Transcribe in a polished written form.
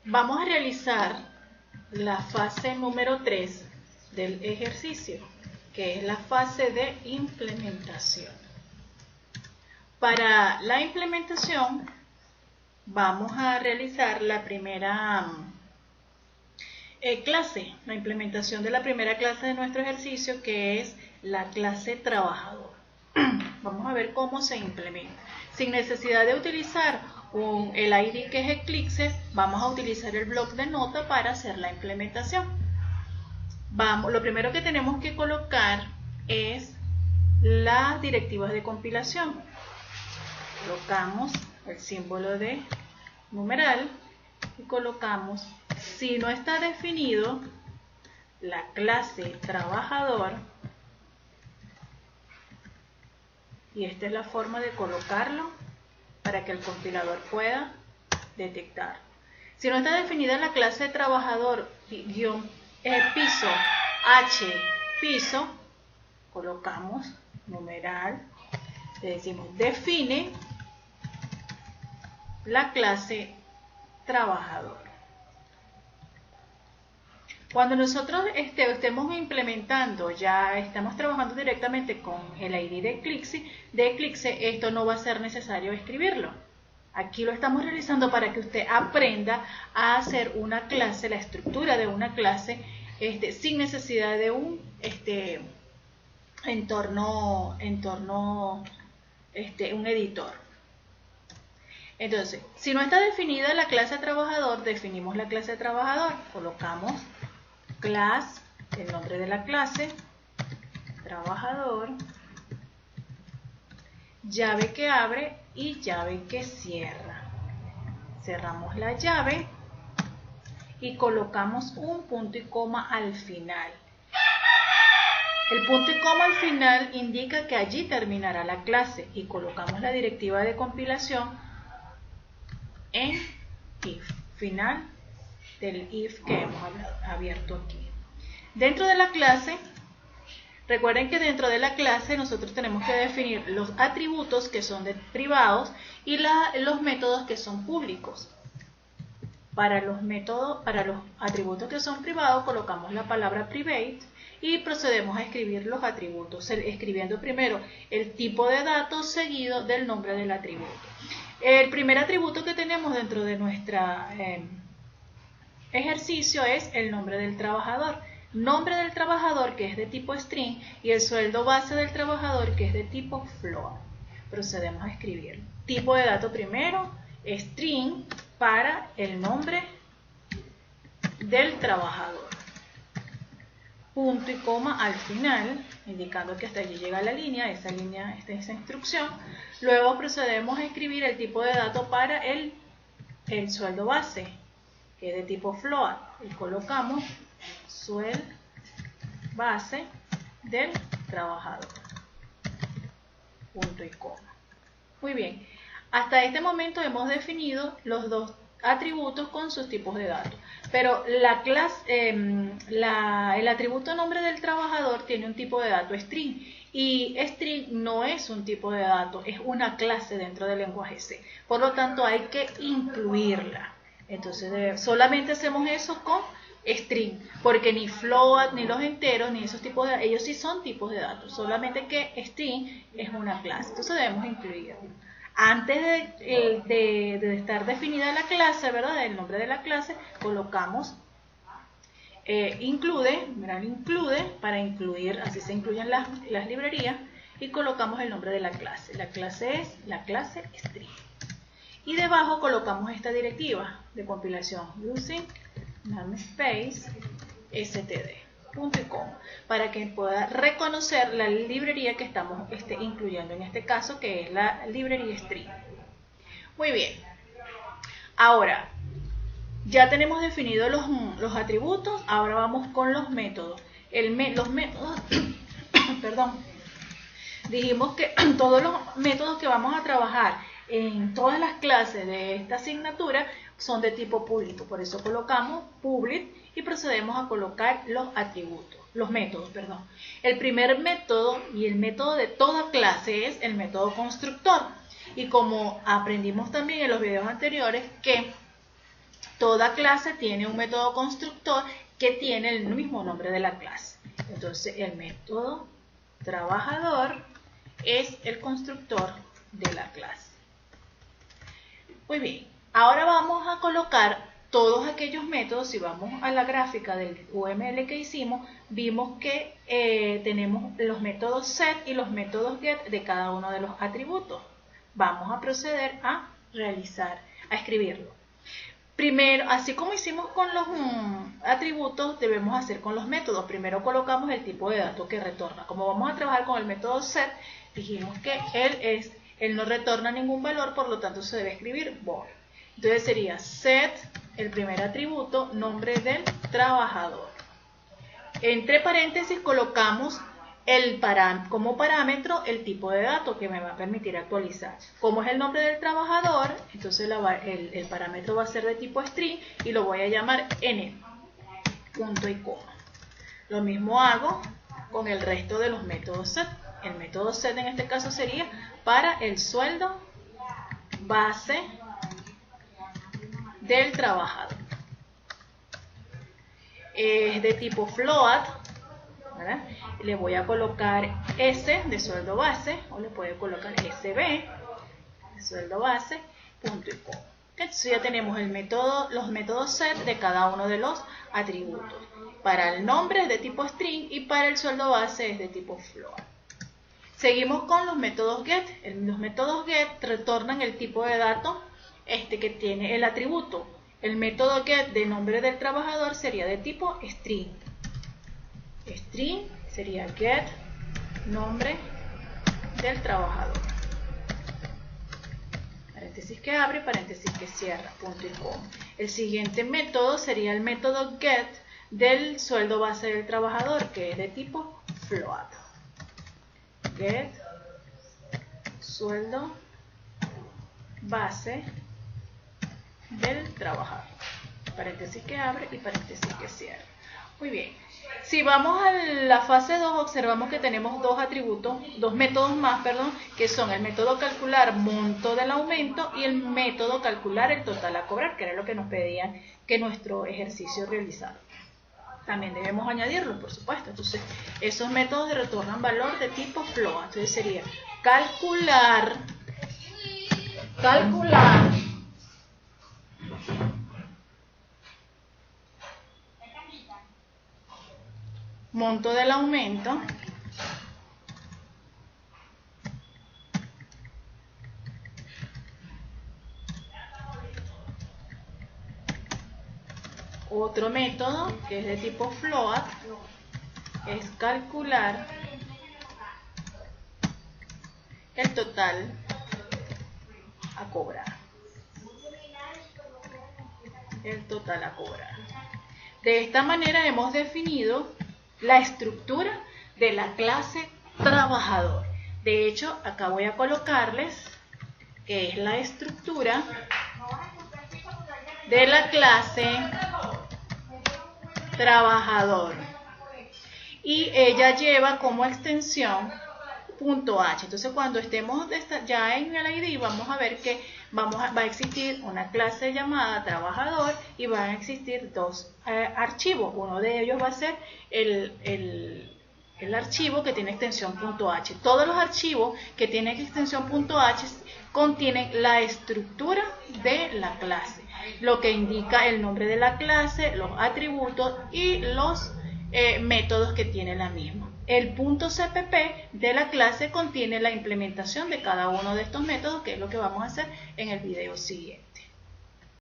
Vamos a realizar la fase número 3 del ejercicio, que es la fase de implementación. Para la implementación vamos a realizar la primera clase, la implementación de la primera clase de nuestro ejercicio, que es la clase trabajador. Vamos a ver cómo se implementa. Sin necesidad de utilizar el ID que es Eclipse, vamos a utilizar el bloc de nota para hacer la implementación. Lo primero que tenemos que colocar es las directivas de compilación. Colocamos el símbolo de numeral y colocamos, si no está definido, la clase trabajador, y esta es la forma de colocarlo para que el compilador pueda detectar. Si no está definida la clase trabajador piso h piso, colocamos numeral, le decimos define la clase trabajador. Cuando nosotros estemos implementando, ya estamos trabajando directamente con el ID de Eclipse, esto no va a ser necesario escribirlo. Aquí lo estamos realizando para que usted aprenda a hacer una clase, la estructura de una clase, sin necesidad de un un editor. Entonces, si no está definida la clase trabajador, definimos la clase trabajador, colocamos class, el nombre de la clase, trabajador, llave que abre y llave que cierra. Cerramos la llave y colocamos un punto y coma al final. El punto y coma al final indica que allí terminará la clase y colocamos la directiva de compilación en if, final del if que hemos abierto aquí. Dentro de la clase, recuerden que dentro de la clase nosotros tenemos que definir los atributos que son privados y los métodos que son públicos. Para los atributos que son privados colocamos la palabra private y procedemos a escribir los atributos, escribiendo primero el tipo de datos seguido del nombre del atributo. El primer atributo que tenemos dentro de nuestro ejercicio es el nombre del trabajador. Nombre del trabajador, que es de tipo string, y el sueldo base del trabajador, que es de tipo float. Procedemos a escribir. Tipo de dato primero, string para el nombre del trabajador. Punto y coma al final, indicando que hasta allí llega la línea, esa instrucción. Luego procedemos a escribir el tipo de dato para el sueldo base, que es de tipo float, y colocamos sueldo base del trabajador. Punto y coma. Muy bien, hasta este momento hemos definido los dos atributos con sus tipos de datos, pero el atributo nombre del trabajador tiene un tipo de dato string, y string no es un tipo de dato, es una clase dentro del lenguaje C, por lo tanto hay que incluirla. Entonces solamente hacemos eso con string, porque ni float, ni los enteros, ni esos tipos de datos, ellos sí son tipos de datos, solamente que string es una clase, entonces debemos incluirlo. Antes de estar definida la clase, ¿verdad? El nombre de la clase, colocamos include para incluir, así se incluyen las librerías, y colocamos el nombre de la clase. La clase es la clase string. Y debajo colocamos esta directiva de compilación using namespace std.com para que pueda reconocer la librería que estamos incluyendo, en este caso que es la librería string. Muy bien, ahora ya tenemos definidos los atributos, ahora vamos con los métodos. Los métodos, perdón, dijimos que todos los métodos que vamos a trabajar en todas las clases de esta asignatura son de tipo público, por eso colocamos public y procedemos a colocar los métodos. El primer método y el método de toda clase es el método constructor, y como aprendimos también en los videos anteriores que toda clase tiene un método constructor que tiene el mismo nombre de la clase. Entonces el método trabajador es el constructor de la clase. Muy bien, ahora vamos a colocar todos aquellos métodos. Si vamos a la gráfica del UML que hicimos, vimos que tenemos los métodos set y los métodos get de cada uno de los atributos. Vamos a proceder a escribirlo. Primero, así como hicimos con los atributos, debemos hacer con los métodos. Primero colocamos el tipo de dato que retorna. Como vamos a trabajar con el método set, dijimos que él no retorna ningún valor, por lo tanto se debe escribir void. Entonces sería set, el primer atributo, nombre del trabajador. Entre paréntesis colocamos como parámetro el tipo de dato que me va a permitir actualizar. Como es el nombre del trabajador, entonces el parámetro va a ser de tipo string y lo voy a llamar n, punto y coma. Lo mismo hago con el resto de los métodos set. El método set en este caso sería para el sueldo base del trabajador. Es de tipo float, ¿verdad? Le voy a colocar S de sueldo base, o le puedo colocar SB de sueldo base, punto y coma. Entonces ya tenemos los métodos set de cada uno de los atributos. Para el nombre es de tipo string y para el sueldo base es de tipo float. Seguimos con los métodos get. Los métodos get retornan el tipo de dato que tiene el atributo. El método get de nombre del trabajador sería de tipo string. String sería get nombre del trabajador. Paréntesis que abre, paréntesis que cierra, punto y coma. El siguiente método sería el método get del sueldo base del trabajador, que es de tipo float. Get sueldo base del trabajador. Paréntesis que abre y paréntesis que cierra. Muy bien. Si vamos a la fase 2, observamos que tenemos dos métodos más, que son el método calcular monto del aumento y el método calcular el total a cobrar, que era lo que nos pedían que nuestro ejercicio realizara. También debemos añadirlo, por supuesto. Entonces, esos métodos retornan valor de tipo float. Entonces sería calcular monto del aumento otro método que es de tipo float es calcular el total a cobrar. El total a cobrar. De esta manera hemos definido la estructura de la clase trabajador. De hecho, acá voy a colocarles que es la estructura de la clase trabajador. Y ella lleva como extensión .h. Entonces, cuando estemos ya en el ID, vamos a ver que va a existir una clase llamada trabajador y van a existir dos archivos. Uno de ellos va a ser el archivo que tiene extensión .h. Todos los archivos que tienen extensión .h contienen la estructura de la clase, lo que indica el nombre de la clase, los atributos y los métodos que tiene la misma. El .cpp de la clase contiene la implementación de cada uno de estos métodos, que es lo que vamos a hacer en el video siguiente.